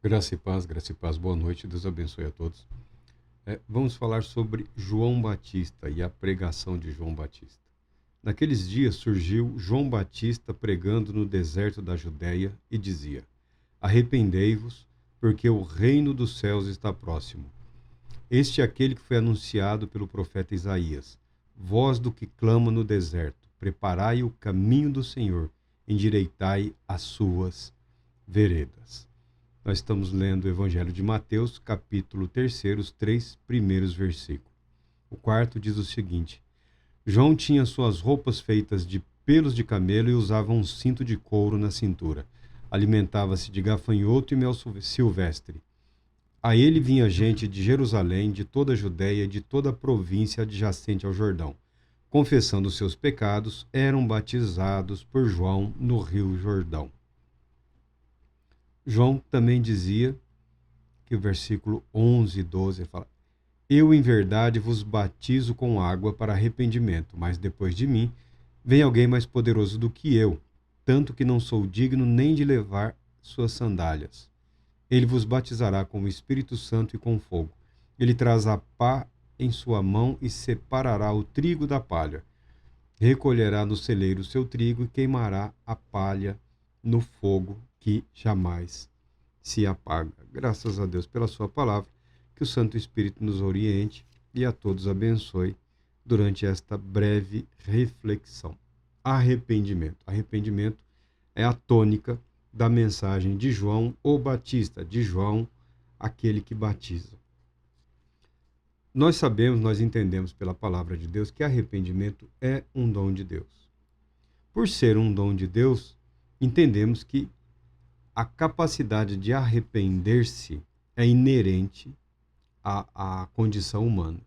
Graça e paz, boa noite, Deus abençoe a todos. Vamos falar sobre João Batista e a pregação de João Batista. Naqueles dias surgiu João Batista pregando no deserto da Judéia e dizia: Arrependei-vos, porque o reino dos céus está próximo. Este é aquele que foi anunciado pelo profeta Isaías: voz do que clama no deserto, preparai o caminho do Senhor, endireitai as suas veredas. Nós estamos lendo o Evangelho de Mateus, capítulo 3, os 3 primeiros versículos. O quarto diz o seguinte: João tinha suas roupas feitas de pelos de camelo e usava um cinto de couro na cintura. Alimentava-se de gafanhoto e mel silvestre. A ele vinha gente de Jerusalém, de toda a Judéia e de toda a província adjacente ao Jordão. Confessando seus pecados, eram batizados por João no rio Jordão. João também dizia, que o versículo 11 e 12 fala: Eu em verdade vos batizo com água para arrependimento, mas depois de mim vem alguém mais poderoso do que eu, tanto que não sou digno nem de levar suas sandálias. Ele vos batizará com o Espírito Santo e com fogo. Ele traz a pá em sua mão e separará o trigo da palha. Recolherá no celeiro o seu trigo e queimará a palha no fogo que jamais se apaga. Graças a Deus pela sua palavra, que o Santo Espírito nos oriente e a todos abençoe durante esta breve reflexão. Arrependimento. Arrependimento é a tônica da mensagem de João, o Batista, de João, aquele que batiza. Nós sabemos, nós entendemos pela palavra de Deus que arrependimento é um dom de Deus. Por ser um dom de Deus, entendemos que a capacidade de arrepender-se é inerente à condição humana.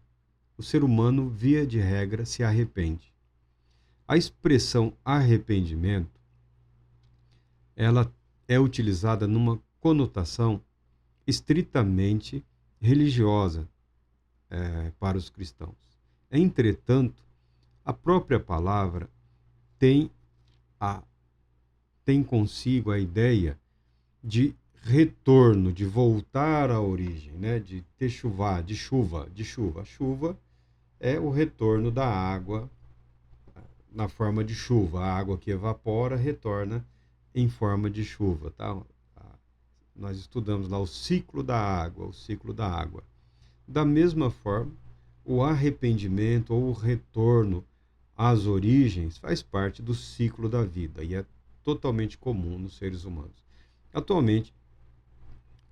O ser humano, via de regra, se arrepende. A expressão arrependimento, ela é utilizada numa conotação estritamente religiosa para os cristãos. Entretanto, a própria palavra tem consigo a ideia de retorno, de voltar à origem, né? De techuvá, de chuva. A chuva é o retorno da água na forma de chuva. A água que evapora retorna em forma de chuva, tá? Nós estudamos lá o ciclo da água, Da mesma forma, o arrependimento ou o retorno às origens faz parte do ciclo da vida e é totalmente comum nos seres humanos. Atualmente,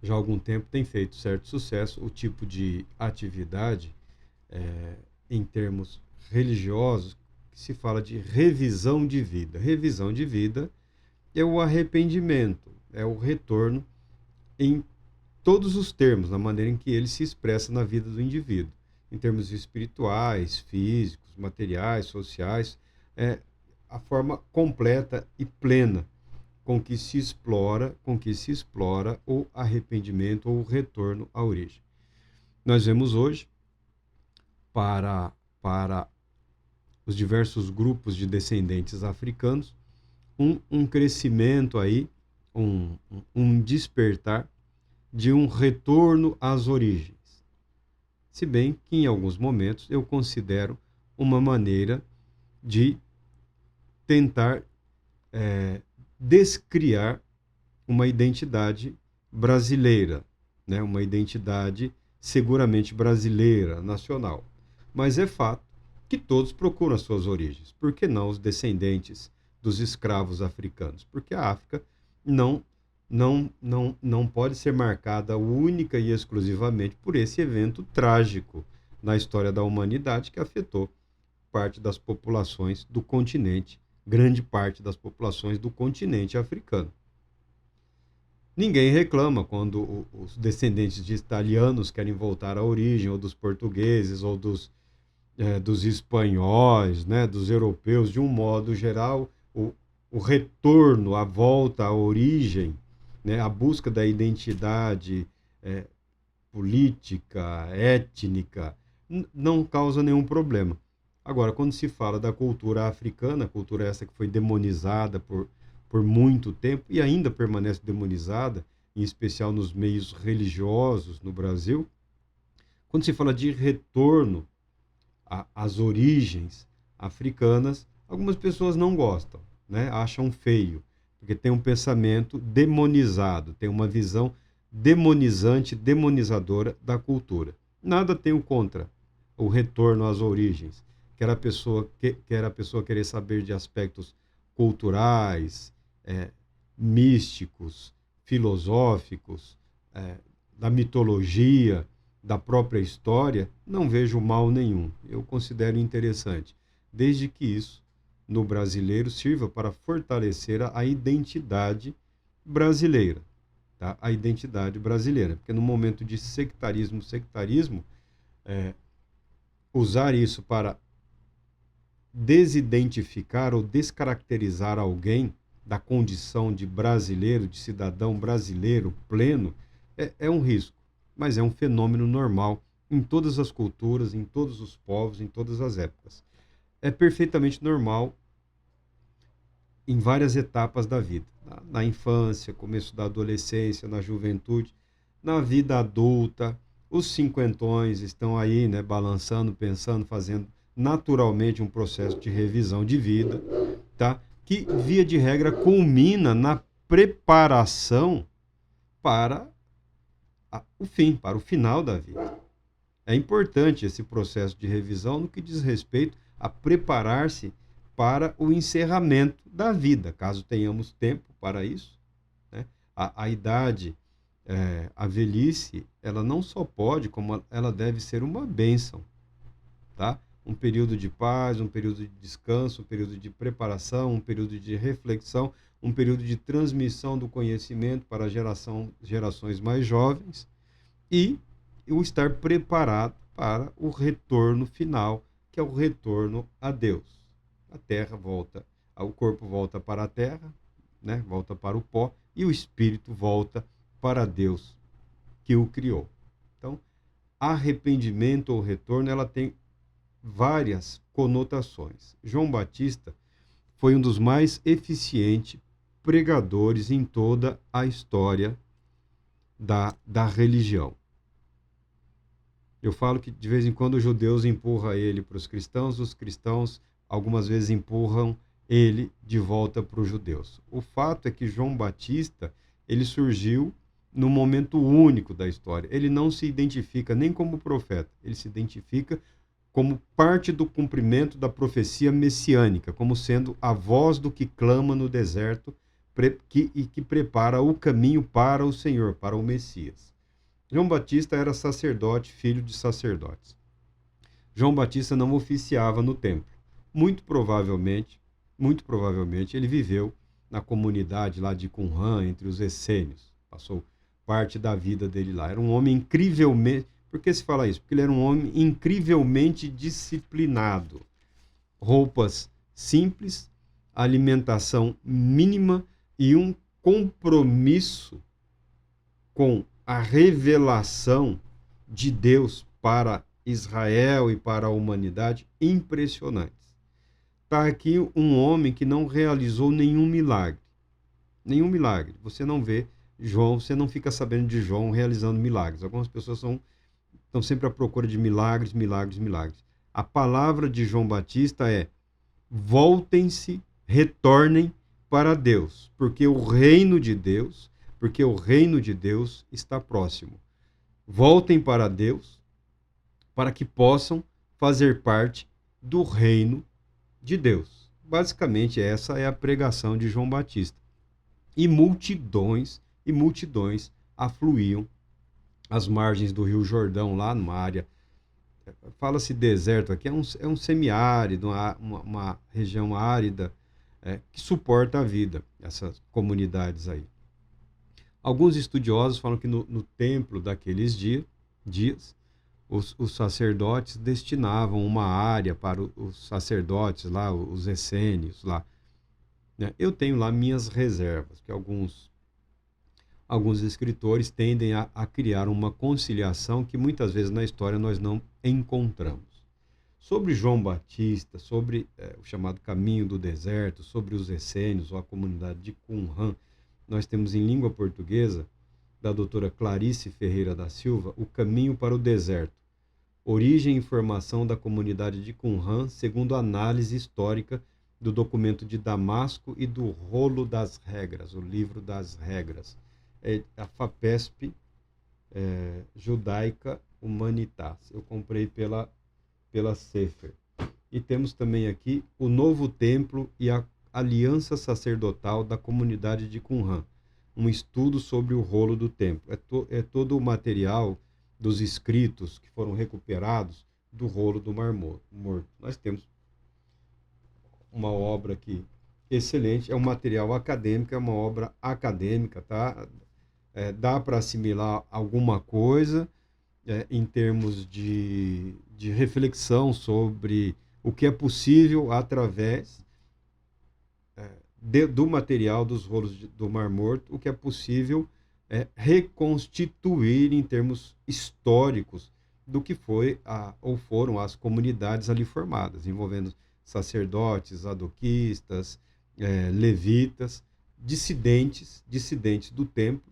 já há algum tempo, tem feito certo sucesso o tipo de atividade, em termos religiosos, que se fala de revisão de vida. Revisão de vida é o arrependimento, é o retorno em todos os termos, na maneira em que ele se expressa na vida do indivíduo, em termos espirituais, físicos, materiais, sociais, é a forma completa e plena com que se explora o arrependimento ou o retorno à origem. Nós vemos hoje, para os diversos grupos de descendentes africanos, um crescimento aí, um despertar de um retorno às origens. Se bem que em alguns momentos eu considero uma maneira de tentar descriar uma identidade brasileira, né? Uma identidade seguramente brasileira, nacional. Mas é fato que todos procuram as suas origens. Por que não os descendentes dos escravos africanos? Porque a África não pode ser marcada única e exclusivamente por esse evento trágico na história da humanidade que afetou parte das populações do continente, grande parte das populações do continente africano. Ninguém reclama quando os descendentes de italianos querem voltar à origem, ou dos portugueses, ou dos espanhóis, né, dos europeus, de um modo geral, o retorno, a volta à origem, né, a busca da identidade política, étnica, não causa nenhum problema. Agora, quando se fala da cultura africana, cultura essa que foi demonizada por muito tempo e ainda permanece demonizada, em especial nos meios religiosos no Brasil, quando se fala de retorno às origens africanas, algumas pessoas não gostam, né? Acham feio, porque tem um pensamento demonizado, tem uma visão demonizante, demonizadora da cultura. Nada tenho contra o retorno às origens, quer a pessoa querer saber de aspectos culturais, místicos, filosóficos, da mitologia, da própria história, não vejo mal nenhum. Eu considero interessante, desde que isso, no brasileiro, sirva para fortalecer a identidade brasileira. Tá? A identidade brasileira. Porque no momento de sectarismo, usar isso para desidentificar ou descaracterizar alguém da condição de brasileiro, de cidadão brasileiro pleno, é um risco, mas é um fenômeno normal em todas as culturas, em todos os povos, em todas as épocas. É perfeitamente normal em várias etapas da vida. Na infância, começo da adolescência, na juventude, na vida adulta, os cinquentões estão aí, né, balançando, pensando, fazendo naturalmente um processo de revisão de vida, tá? Que, via de regra, culmina na preparação para o fim, para o final da vida. É importante esse processo de revisão no que diz respeito a preparar-se para o encerramento da vida, caso tenhamos tempo para isso. Né? A idade, a velhice, ela não só pode, como ela deve ser uma bênção. Tá? Um período de paz, um período de descanso, um período de preparação, um período de reflexão, um período de transmissão do conhecimento para gerações mais jovens e o estar preparado para o retorno final, que é o retorno a Deus. A terra volta, o corpo volta para a terra, né? Volta para o pó, e o espírito volta para Deus que o criou. Então, arrependimento ou retorno, ela tem várias conotações. João Batista foi um dos mais eficientes pregadores em toda a história da religião. Eu falo que de vez em quando os judeus empurram ele para os cristãos algumas vezes empurram ele de volta para os judeus. O fato é que João Batista, ele surgiu num momento único da história. Ele não se identifica nem como profeta, ele se identifica como parte do cumprimento da profecia messiânica, como sendo a voz do que clama no deserto e que prepara o caminho para o Senhor, para o Messias. João Batista era sacerdote, filho de sacerdotes. João Batista não oficiava no templo. Muito provavelmente, ele viveu na comunidade lá de Qumran, entre os essênios. Passou parte da vida dele lá. Era um homem incrivelmente... Por que se fala isso? Porque ele era um homem incrivelmente disciplinado. Roupas simples, alimentação mínima e um compromisso com a revelação de Deus para Israel e para a humanidade impressionantes. Está aqui um homem que não realizou nenhum milagre. Nenhum milagre. Você não vê João, você não fica sabendo de João realizando milagres. Algumas pessoas estão sempre à procura de milagres. A palavra de João Batista é: voltem-se, retornem para Deus, porque o reino de Deus está próximo. Voltem para Deus para que possam fazer parte do reino de Deus. Basicamente, essa é a pregação de João Batista. E multidões afluíam às margens do Rio Jordão, lá numa área, fala-se deserto aqui, é um semiárido, uma região árida, que suporta a vida, essas comunidades aí. Alguns estudiosos falam que no templo daqueles dias, os sacerdotes destinavam uma área para os sacerdotes lá, os essênios lá. Eu tenho lá minhas reservas, que alguns escritores tendem a criar uma conciliação que muitas vezes na história nós não encontramos. Sobre João Batista, sobre o chamado caminho do deserto, sobre os essênios ou a comunidade de Qumran, nós temos em língua portuguesa da doutora Clarice Ferreira da Silva, O Caminho para o Deserto. Origem e formação da comunidade de Qumran, segundo análise histórica do documento de Damasco e do Rolo das Regras, o livro das regras. É a FAPESP Judaica Humanitas. Eu comprei pela Sefer. E temos também aqui o Novo Templo e a Aliança Sacerdotal da Comunidade de Qumran, um estudo sobre o rolo do templo. É todo o material dos escritos que foram recuperados do rolo do Mar Morto. Nós temos uma obra aqui excelente, é um material acadêmico, é uma obra acadêmica, tá? Dá para assimilar alguma coisa em termos de reflexão sobre o que é possível através do material dos rolos do Mar Morto, o que é possível reconstituir em termos históricos do que foi ou foram as comunidades ali formadas, envolvendo sacerdotes, sadoquistas, levitas, dissidentes do templo,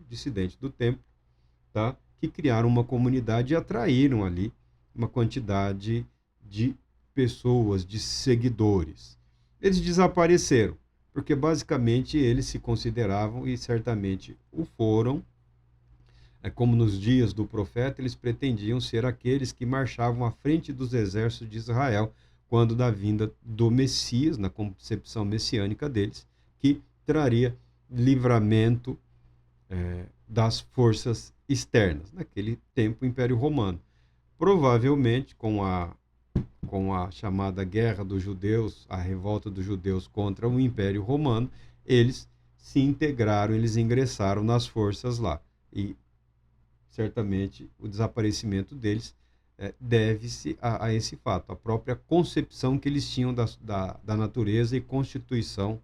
tá? Que criaram uma comunidade e atraíram ali uma quantidade de pessoas, de seguidores. Eles desapareceram, porque basicamente eles se consideravam, e certamente o foram, como nos dias do profeta, eles pretendiam ser aqueles que marchavam à frente dos exércitos de Israel, quando da vinda do Messias, na concepção messiânica deles, que traria livramento das forças externas, naquele tempo, o Império Romano. Provavelmente, com a chamada Guerra dos Judeus, a revolta dos judeus contra o Império Romano, eles se integraram, eles ingressaram nas forças lá. E, certamente, o desaparecimento deles deve-se a esse fato, a própria concepção que eles tinham da natureza e constituição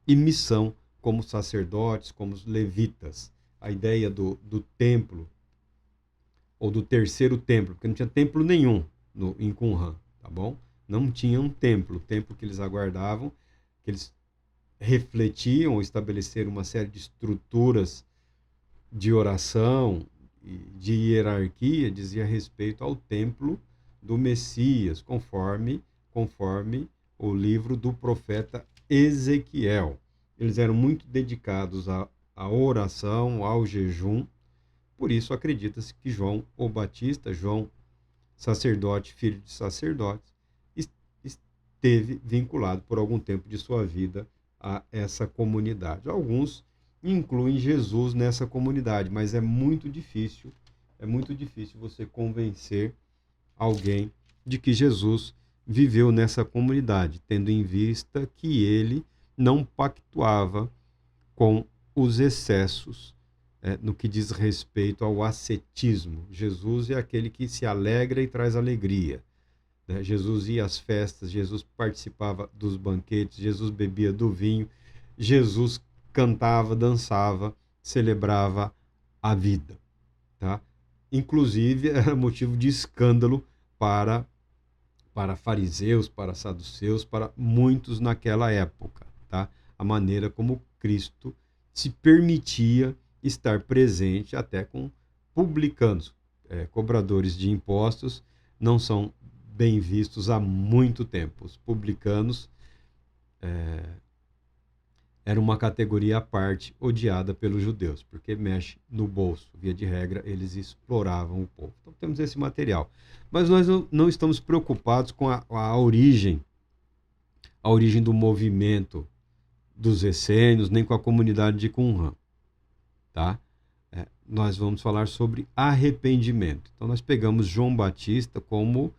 e missão como sacerdotes, como levitas. A ideia do templo, ou do terceiro templo, porque não tinha templo nenhum em Qumran, tá bom? Não tinha um templo. O templo que eles aguardavam, que eles refletiam ou estabeleceram uma série de estruturas de oração, de hierarquia, dizia respeito ao templo do Messias, conforme o livro do profeta Ezequiel. Eles eram muito dedicados à oração, ao jejum. Por isso acredita-se que João o Batista, João sacerdote, filho de sacerdotes, esteve vinculado por algum tempo de sua vida a essa comunidade. Alguns incluem Jesus nessa comunidade, mas é muito difícil você convencer alguém de que Jesus viveu nessa comunidade, tendo em vista que ele não pactuava com os excessos no que diz respeito ao ascetismo. Jesus é aquele que se alegra e traz alegria. Jesus ia às festas, Jesus participava dos banquetes, Jesus bebia do vinho, Jesus cantava, dançava, celebrava a vida. Tá? Inclusive, era motivo de escândalo para fariseus, para saduceus, para muitos naquela época. Tá? A maneira como Cristo se permitia estar presente até com publicanos. Cobradores de impostos não são bem vistos há muito tempo. Os publicanos era uma categoria à parte, odiada pelos judeus, porque mexe no bolso. Via de regra, eles exploravam o povo. Então, temos esse material. Mas nós não estamos preocupados com a origem do movimento dos essênios, nem com a comunidade de Qumran. Tá? Nós vamos falar sobre arrependimento. Então, nós pegamos João Batista como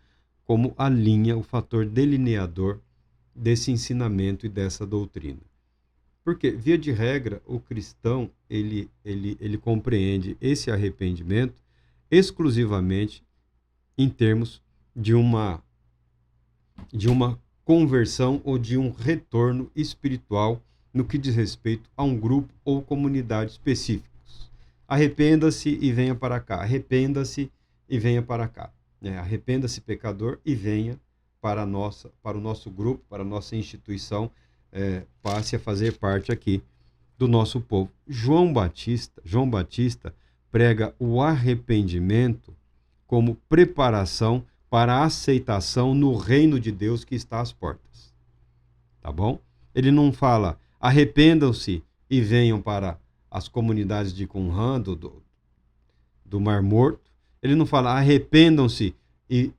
a linha, o fator delineador desse ensinamento e dessa doutrina. Porque, via de regra, o cristão ele compreende esse arrependimento exclusivamente em termos de uma conversão ou de um retorno espiritual no que diz respeito a um grupo ou comunidade específicos. Arrependa-se e venha para cá. Arrependa-se e venha para cá. Arrependa-se, pecador, e venha para o nosso grupo, para a nossa instituição, passe a fazer parte aqui do nosso povo. João Batista prega o arrependimento como preparação para a aceitação no reino de Deus que está às portas. Tá bom? Ele não fala, arrependam-se e venham para as comunidades de Qumran, do Mar Morto. Ele não fala, arrependam-se e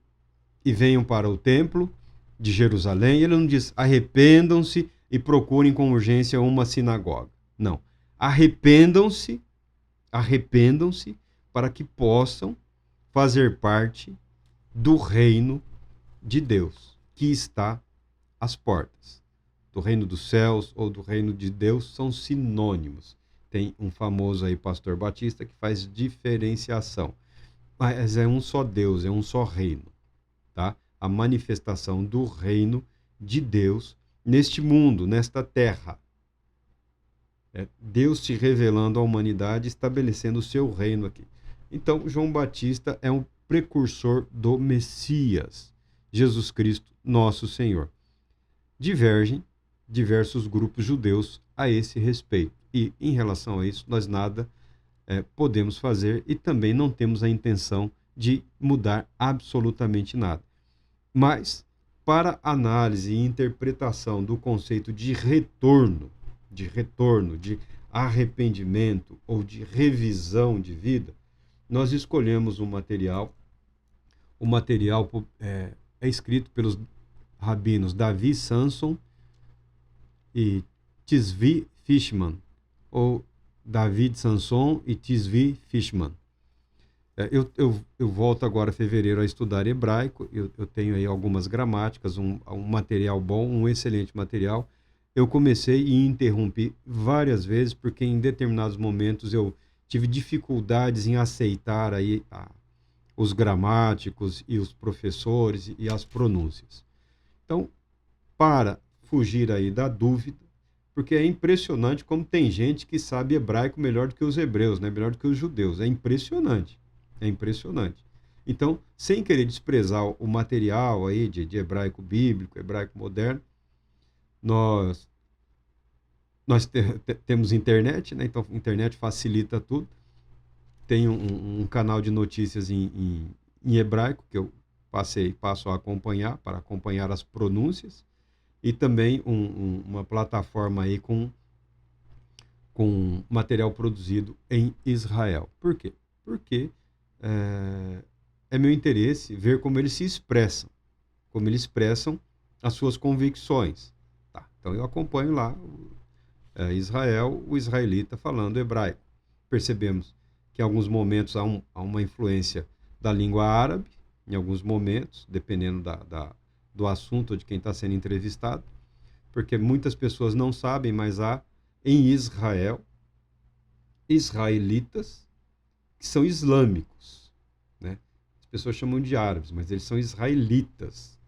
venham para o templo de Jerusalém. Ele não diz, arrependam-se e procurem com urgência uma sinagoga. Não. Arrependam-se para que possam fazer parte do reino de Deus, que está às portas. Do reino dos céus ou do reino de Deus são sinônimos. Tem um famoso aí, pastor Batista, que faz diferenciação. Mas é um só Deus, é um só reino. Tá? A manifestação do reino de Deus neste mundo, nesta terra. É Deus se revelando à humanidade, estabelecendo o seu reino aqui. Então, João Batista é um precursor do Messias, Jesus Cristo, nosso Senhor. Divergem diversos grupos judeus a esse respeito. E, em relação a isso, nós nada podemos fazer e também não temos a intenção de mudar absolutamente nada. Mas, para análise e interpretação do conceito de retorno, de arrependimento ou de revisão de vida, nós escolhemos um material. O material é escrito pelos rabinos Davi Samson e Tzvi Fishman, ou David Samson e Tzvi Fishman. Eu volto agora em fevereiro a estudar hebraico. Eu tenho aí algumas gramáticas, um material bom, um excelente material. Eu comecei e interrompi várias vezes, porque em determinados momentos eu tive dificuldades em aceitar aí os gramáticos e os professores e as pronúncias. Então, para fugir aí da dúvida, porque é impressionante como tem gente que sabe hebraico melhor do que os hebreus, né? Melhor do que os judeus. É impressionante. É impressionante. Então, sem querer desprezar o material aí de hebraico bíblico, hebraico moderno, nós temos internet, né? Então, a internet facilita tudo. Tem um canal de notícias em hebraico que eu passo a acompanhar, para acompanhar as pronúncias, e também uma plataforma aí com material produzido em Israel. Por quê? Porque é meu interesse ver como eles se expressam, como eles expressam as suas convicções. Tá? Então eu acompanho lá Israel, o israelita falando hebraico. Percebemos que em alguns momentos há uma influência da língua árabe, em alguns momentos, dependendo do assunto de quem está sendo entrevistado, porque muitas pessoas não sabem, mas há em Israel israelitas que são islâmicos, né? As pessoas chamam de árabes, mas eles são israelitas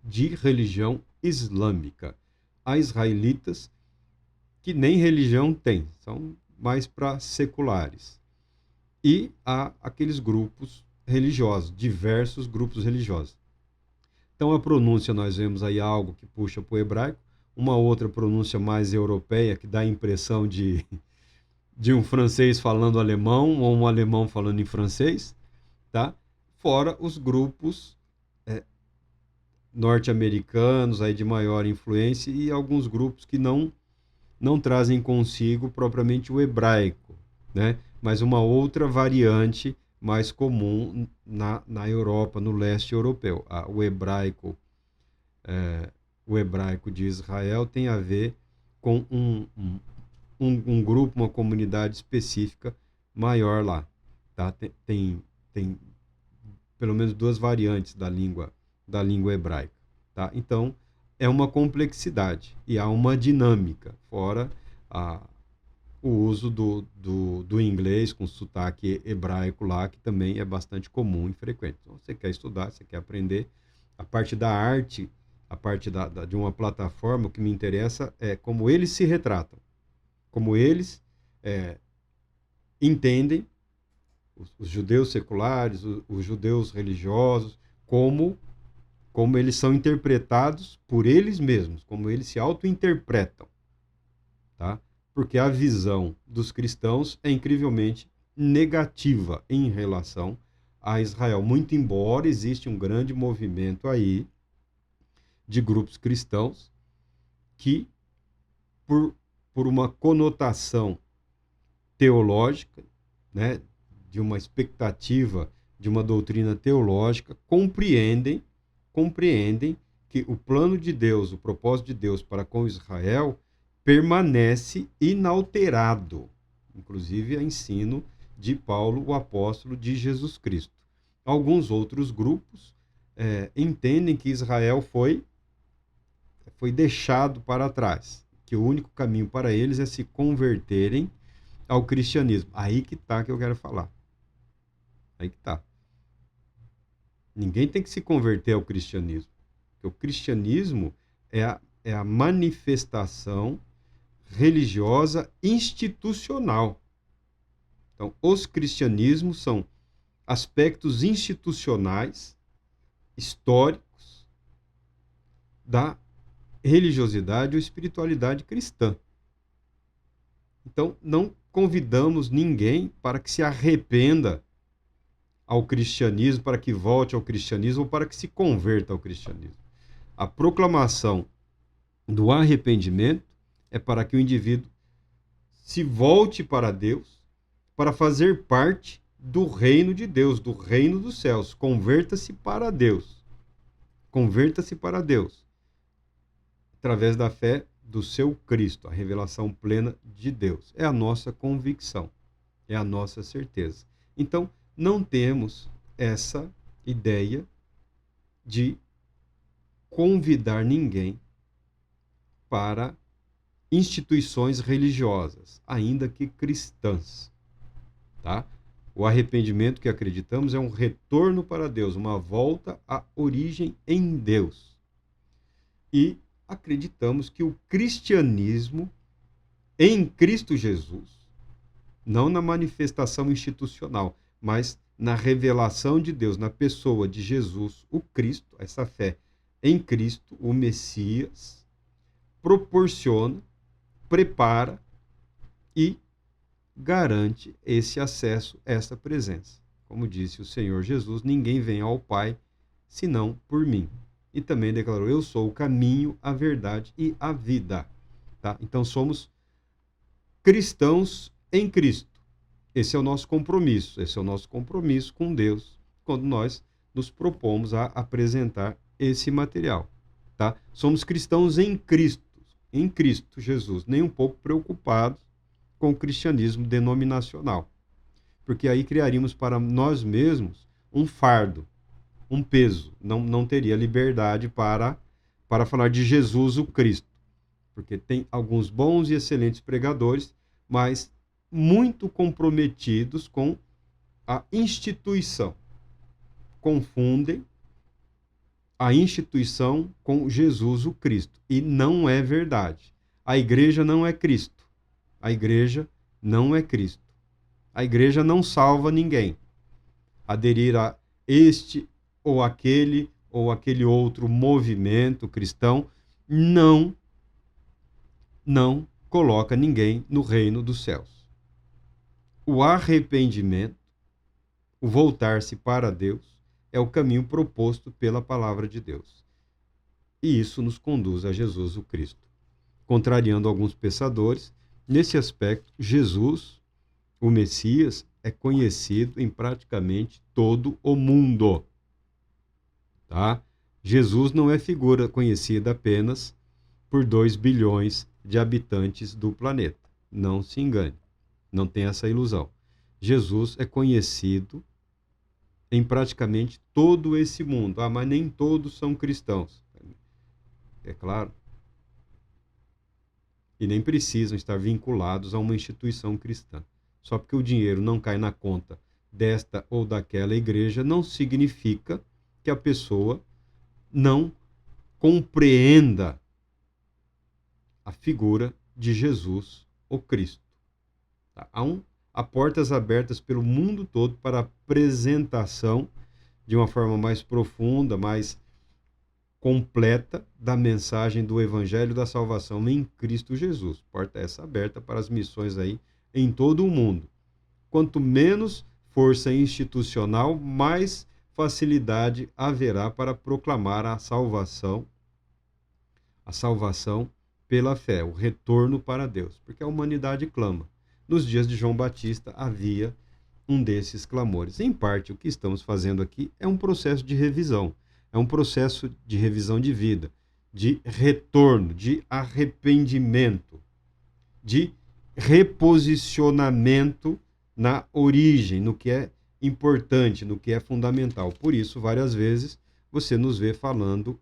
de religião islâmica. Há israelitas que nem religião têm, são mais para seculares. E há aqueles grupos religiosos, diversos grupos religiosos. Então a pronúncia, nós vemos aí algo que puxa para o hebraico, uma outra pronúncia mais europeia, que dá a impressão de um francês falando alemão, ou um alemão falando em francês, tá? Fora os grupos norte-americanos aí de maior influência e alguns grupos que não trazem consigo propriamente o hebraico, né? Mas uma outra variante mais comum na Europa, no leste europeu. O hebraico de Israel tem a ver com um grupo, uma comunidade específica maior lá. Tá? Tem pelo menos duas variantes da língua hebraica. Tá? Então, é uma complexidade e há uma dinâmica, fora o uso do inglês com sotaque hebraico lá, que também é bastante comum e frequente. Então, você quer estudar, você quer aprender. A parte da arte, a parte de uma plataforma, o que me interessa é como eles se retratam, como eles entendem os judeus seculares, os judeus religiosos, como eles são interpretados por eles mesmos, como eles se auto-interpretam, tá? Porque a visão dos cristãos é incrivelmente negativa em relação a Israel. Muito embora existe um grande movimento aí de grupos cristãos que, por uma conotação teológica, né, de uma expectativa de uma doutrina teológica, compreendem que o plano de Deus, o propósito de Deus para com Israel permanece inalterado, inclusive a ensino de Paulo, o apóstolo de Jesus Cristo. Alguns outros grupos entendem que Israel foi deixado para trás, que o único caminho para eles é se converterem ao cristianismo. Aí que tá que eu quero falar. Aí que tá. Ninguém tem que se converter ao cristianismo. Porque o cristianismo é a manifestação religiosa institucional. Então, os cristianismos são aspectos institucionais, históricos, da religiosidade ou espiritualidade cristã. Então, não convidamos ninguém para que se arrependa ao cristianismo, para que volte ao cristianismo ou para que se converta ao cristianismo. A proclamação do arrependimento é para que o indivíduo se volte para Deus, para fazer parte do reino de Deus, do reino dos céus. Converta-se para Deus. Converta-se para Deus. Através da fé do seu Cristo, a revelação plena de Deus. É a nossa convicção, é a nossa certeza. Então, não temos essa ideia de convidar ninguém para instituições religiosas, ainda que cristãs, tá? O arrependimento que acreditamos é um retorno para Deus, uma volta à origem em Deus. E acreditamos que o cristianismo em Cristo Jesus, não na manifestação institucional, mas na revelação de Deus, na pessoa de Jesus, o Cristo, essa fé em Cristo, o Messias, proporciona, prepara e garante esse acesso, essa presença. Como disse o Senhor Jesus, ninguém vem ao Pai senão por mim. E também declarou, eu sou o caminho, a verdade e a vida. Tá? Então somos cristãos em Cristo. Esse é o nosso compromisso, com Deus, quando nós nos propomos a apresentar esse material. Tá? Somos cristãos em Cristo Jesus, nem um pouco preocupados com o cristianismo denominacional, porque aí criaríamos para nós mesmos um fardo, um peso, não teria liberdade para falar de Jesus o Cristo, porque tem alguns bons e excelentes pregadores, mas muito comprometidos com a instituição. Confundem a instituição com Jesus o Cristo. E não é verdade. A igreja não é Cristo. A igreja não é Cristo. A igreja não salva ninguém. Aderir a este ou aquele outro movimento cristão não coloca ninguém no reino dos céus. O arrependimento, o voltar-se para Deus, é o caminho proposto pela palavra de Deus. E isso nos conduz a Jesus o Cristo. Contrariando alguns pensadores, nesse aspecto, Jesus, o Messias, é conhecido em praticamente todo o mundo. Tá? Jesus não é figura conhecida apenas por 2 bilhões de habitantes do planeta. Não se engane. Não tem essa ilusão. Jesus é conhecido em praticamente todo esse mundo. Ah, mas nem todos são cristãos. É claro. E nem precisam estar vinculados a uma instituição cristã. Só porque o dinheiro não cai na conta desta ou daquela igreja, não significa que a pessoa não compreenda a figura de Jesus, o Cristo. Tá? Há portas abertas pelo mundo todo para a apresentação de uma forma mais profunda, mais completa da mensagem do Evangelho da Salvação em Cristo Jesus. Porta essa aberta para as missões aí em todo o mundo. quanto menos força institucional, mais facilidade haverá para proclamar a salvação pela fé, o retorno para Deus, porque a humanidade clama. Nos dias de João Batista havia um desses clamores. Em parte, o que estamos fazendo aqui é um processo de revisão, é um processo de revisão de vida, de retorno, de arrependimento, de reposicionamento na origem, no que é importante, no que é fundamental. Por isso, várias vezes, você nos vê falando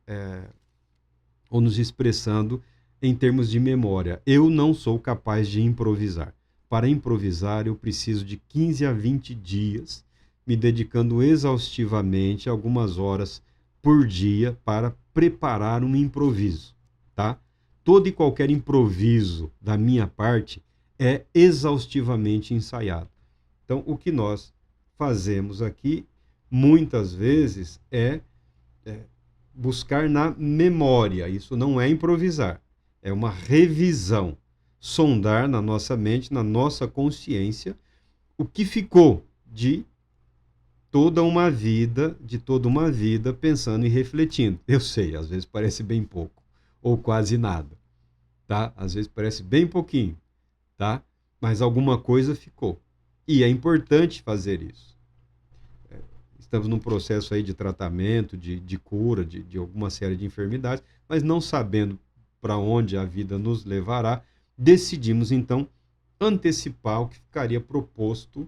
ou nos expressando em termos de memória. Eu não sou capaz de improvisar. Para improvisar, eu preciso de 15 a 20 dias, me dedicando exaustivamente algumas horas por dia para preparar um improviso, tá? Todo e qualquer improviso da minha parte é exaustivamente ensaiado. Então, o que nós fazemos aqui, muitas vezes, é buscar na memória. Isso não é improvisar, é uma revisão. Sondar na nossa mente, na nossa consciência, o que ficou de toda uma vida pensando e refletindo. Eu sei, às vezes parece bem pouco, ou quase nada, tá? Às vezes parece bem pouquinho, tá? Mas alguma coisa ficou. E é importante fazer isso. Estamos num processo aí de tratamento, de cura, de alguma série de enfermidades, mas não sabendo para onde a vida nos levará, decidimos, então, antecipar o que ficaria proposto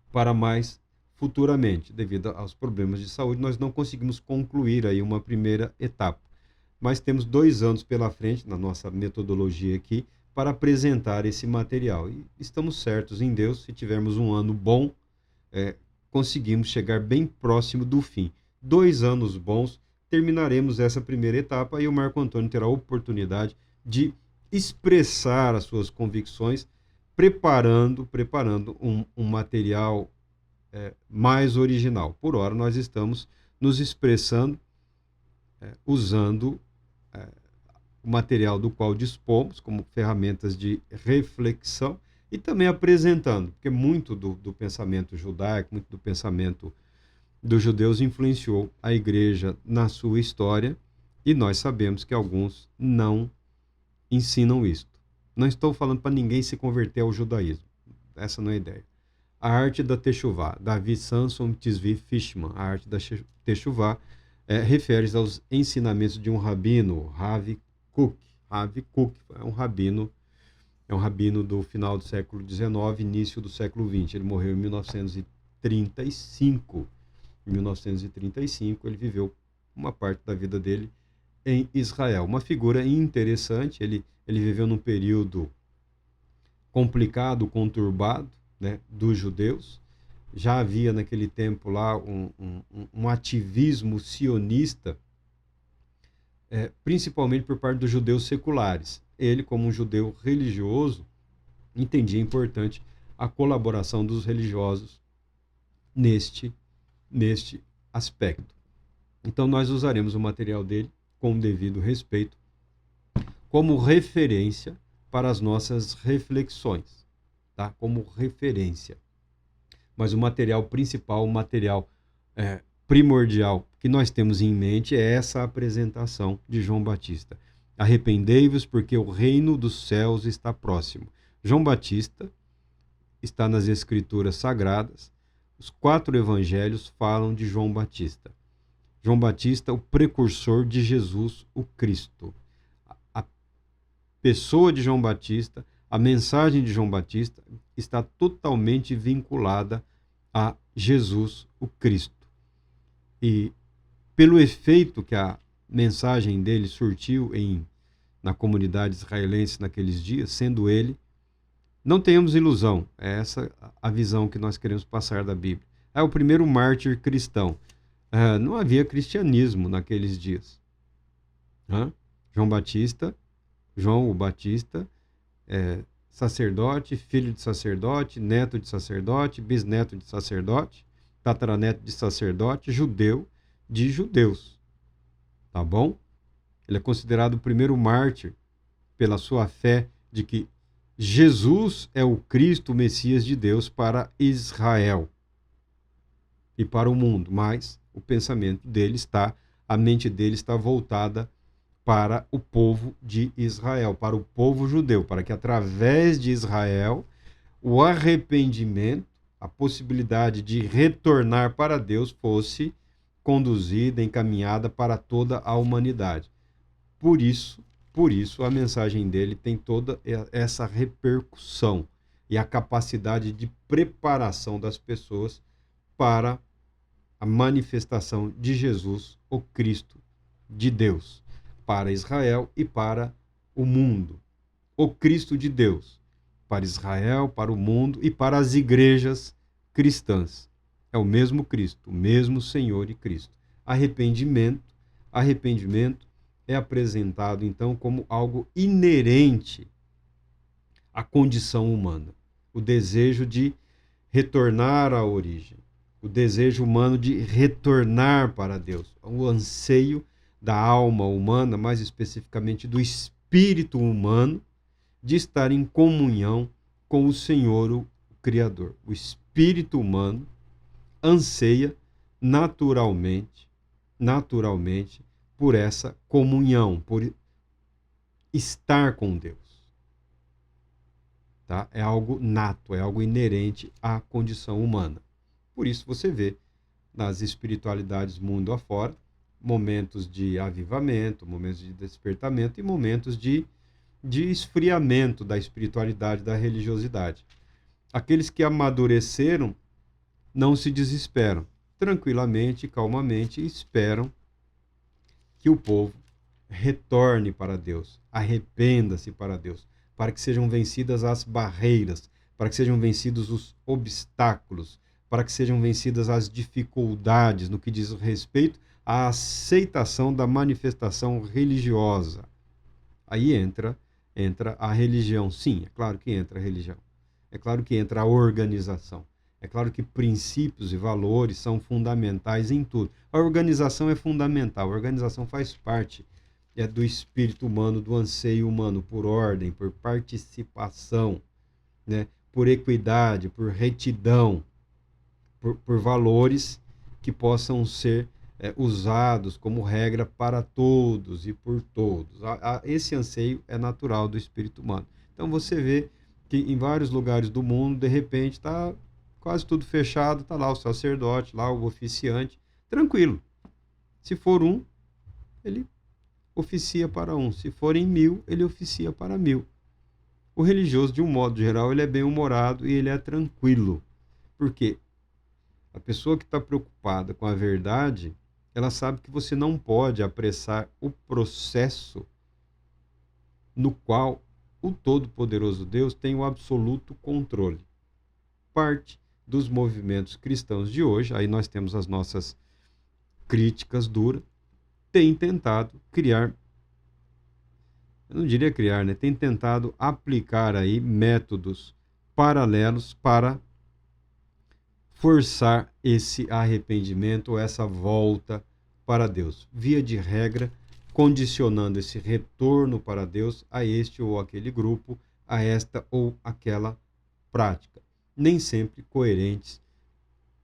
para mais futuramente. Devido aos problemas de saúde, nós não conseguimos concluir aí uma primeira etapa. Mas temos 2 anos pela frente, na nossa metodologia aqui, para apresentar esse material. E estamos certos em Deus, se tivermos um ano bom, conseguimos chegar bem próximo do fim. 2 anos bons, terminaremos essa primeira etapa e o Marco Antônio terá a oportunidade de expressar as suas convicções, preparando um material mais original. Por ora, nós estamos nos expressando usando o material do qual dispomos como ferramentas de reflexão e também apresentando, porque muito do pensamento judaico, muito do pensamento dos judeus influenciou a igreja na sua história e nós sabemos que alguns não ensinam isto. Não estou falando para ninguém se converter ao judaísmo. Essa não é a ideia. A arte da Techuvá, Davi Samson Tzvi Fishman, a arte da Techuvá, refere-se aos ensinamentos de um rabino, Ravi Kook. Ravi Kook é um rabino do final do século XIX, início do século XX. Ele morreu em 1935. Em 1935, ele viveu uma parte da vida dele em Israel. Uma figura interessante, ele viveu num período complicado, conturbado, né, dos judeus. Já havia naquele tempo lá um ativismo sionista, principalmente por parte dos judeus seculares. Ele, como um judeu religioso, entendia importante a colaboração dos religiosos neste aspecto. Então, nós usaremos o material dele com o devido respeito como referência para as nossas reflexões, tá? Como referência. Mas o material principal, o material primordial que nós temos em mente é essa apresentação de João Batista. Arrependei-vos, porque o reino dos céus está próximo. João Batista está nas Escrituras Sagradas. Os 4 evangelhos falam de João Batista. João Batista, o precursor de Jesus, o Cristo. A pessoa de João Batista, a mensagem de João Batista está totalmente vinculada a Jesus, o Cristo. E pelo efeito que a mensagem dele surtiu na comunidade israelense naqueles dias, sendo ele, não tenhamos ilusão, é essa a visão que nós queremos passar da Bíblia. É o primeiro mártir cristão. Não havia cristianismo naqueles dias. João o Batista, sacerdote, filho de sacerdote, neto de sacerdote, bisneto de sacerdote, tataraneto de sacerdote, judeu de judeus. Tá bom? Ele é considerado o primeiro mártir pela sua fé de que Jesus é o Cristo, o Messias de Deus para Israel e para o mundo, mas o pensamento dele está, a mente dele está voltada para o povo de Israel, para o povo judeu, para que através de Israel o arrependimento, a possibilidade de retornar para Deus fosse conduzida, encaminhada para toda a humanidade. Por isso, a mensagem dele tem toda essa repercussão e a capacidade de preparação das pessoas para a manifestação de Jesus, o Cristo de Deus, para Israel e para o mundo. O Cristo de Deus, para Israel, para o mundo e para as igrejas cristãs. É o mesmo Cristo, o mesmo Senhor e Cristo. Arrependimento é apresentado então como algo inerente à condição humana. O desejo de retornar à origem, o desejo humano de retornar para Deus, o anseio da alma humana, mais especificamente do espírito humano, de estar em comunhão com o Senhor, o Criador. O espírito humano anseia naturalmente por essa comunhão, por estar com Deus. Tá? É algo nato, é algo inerente à condição humana. Por isso você vê nas espiritualidades mundo afora momentos de avivamento, momentos de despertamento e momentos de esfriamento da espiritualidade, da religiosidade. Aqueles que amadureceram não se desesperam. Tranquilamente, calmamente, esperam que o povo retorne para Deus, arrependa-se para Deus, para que sejam vencidas as barreiras, para que sejam vencidos os obstáculos, para que sejam vencidas as dificuldades no que diz respeito à aceitação da manifestação religiosa. Aí entra a religião. Sim, é claro que entra a religião. É claro que entra a organização. É claro que princípios e valores são fundamentais em tudo. A organização é fundamental. A organização faz parte do espírito humano, do anseio humano por ordem, por participação, né? Por equidade, por retidão, por valores que possam ser usados como regra para todos e por todos. Esse anseio é natural do espírito humano. Então você vê que em vários lugares do mundo, de repente, está quase tudo fechado, está lá o sacerdote, lá o oficiante, tranquilo. Se for um, ele oficia para um. Se forem 1000, ele oficia para 1000. O religioso, de um modo geral, ele é bem-humorado e ele é tranquilo. Por quê? A pessoa que está preocupada com a verdade, ela sabe que você não pode apressar o processo no qual o Todo-Poderoso Deus tem o absoluto controle. Parte dos movimentos cristãos de hoje, aí nós temos as nossas críticas duras, tem tentado criar, eu não diria criar, né? Tem tentado aplicar aí métodos paralelos para forçar esse arrependimento ou essa volta para Deus. Via de regra, condicionando esse retorno para Deus a este ou aquele grupo, a esta ou aquela prática. Nem sempre coerentes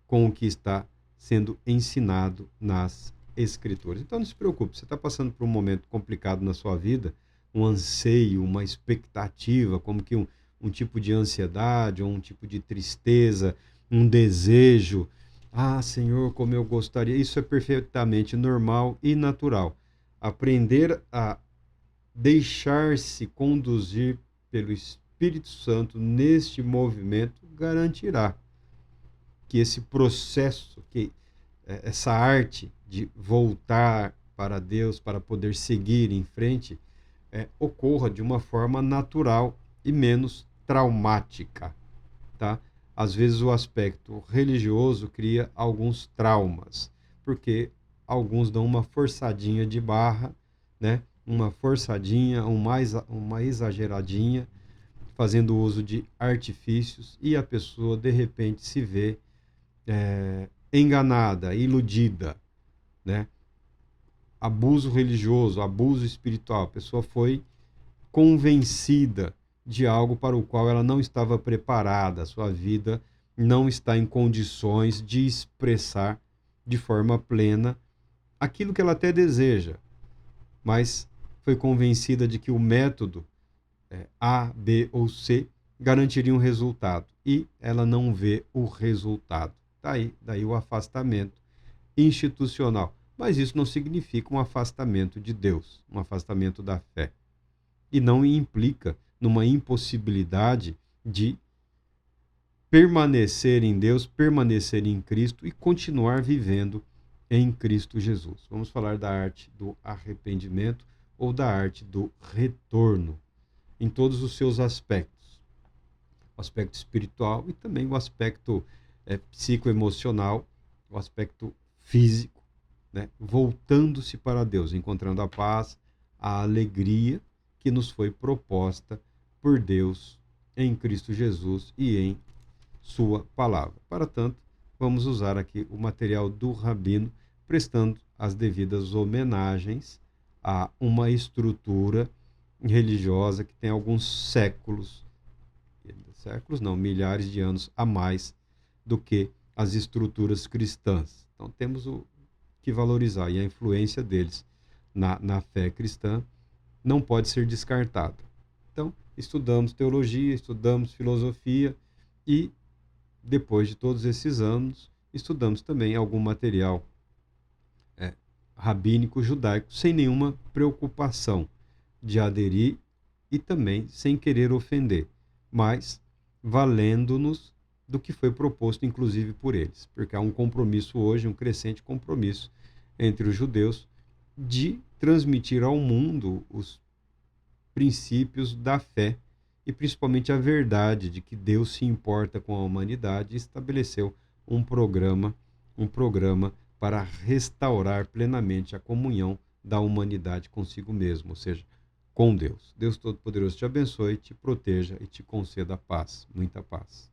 com o que está sendo ensinado nas Escrituras. Então não se preocupe, você está passando por um momento complicado na sua vida, um anseio, uma expectativa, como que um tipo de ansiedade ou um tipo de tristeza, um desejo. Ah, Senhor, como eu gostaria. Isso é perfeitamente normal e natural. Aprender a deixar-se conduzir pelo Espírito Santo neste movimento garantirá que esse processo, que essa arte de voltar para Deus, para poder seguir em frente, ocorra de uma forma natural e menos traumática, tá? Às vezes o aspecto religioso cria alguns traumas, porque alguns dão uma forçadinha de barra, né? Uma forçadinha, uma exageradinha, fazendo uso de artifícios, e a pessoa de repente se vê enganada, iludida, né? Abuso religioso, abuso espiritual. A pessoa foi convencida de algo para o qual ela não estava preparada, a sua vida não está em condições de expressar de forma plena aquilo que ela até deseja, mas foi convencida de que o método A, B ou C garantiria um resultado e ela não vê o resultado. Daí o afastamento institucional. Mas isso não significa um afastamento de Deus, um afastamento da fé. E não implica numa impossibilidade de permanecer em Deus, permanecer em Cristo e continuar vivendo em Cristo Jesus. Vamos falar da arte do arrependimento ou da arte do retorno, em todos os seus aspectos. O aspecto espiritual e também o aspecto psicoemocional, o aspecto físico, né? Voltando-se para Deus, encontrando a paz, a alegria que nos foi proposta por Deus em Cristo Jesus e em sua palavra. Para tanto, vamos usar aqui o material do Rabino, prestando as devidas homenagens a uma estrutura religiosa que tem alguns séculos não, milhares de anos a mais do que as estruturas cristãs. Então temos que valorizar, e a influência deles na fé cristã não pode ser descartada. Então, estudamos teologia, estudamos filosofia e, depois de todos esses anos, estudamos também algum material rabínico judaico sem nenhuma preocupação de aderir e também sem querer ofender, mas valendo-nos do que foi proposto, inclusive, por eles. Porque há um compromisso hoje, um crescente compromisso entre os judeus de transmitir ao mundo os princípios da fé e principalmente a verdade de que Deus se importa com a humanidade e estabeleceu um programa para restaurar plenamente a comunhão da humanidade consigo mesmo, ou seja, com Deus. Deus Todo-Poderoso te abençoe, te proteja e te conceda paz, muita paz.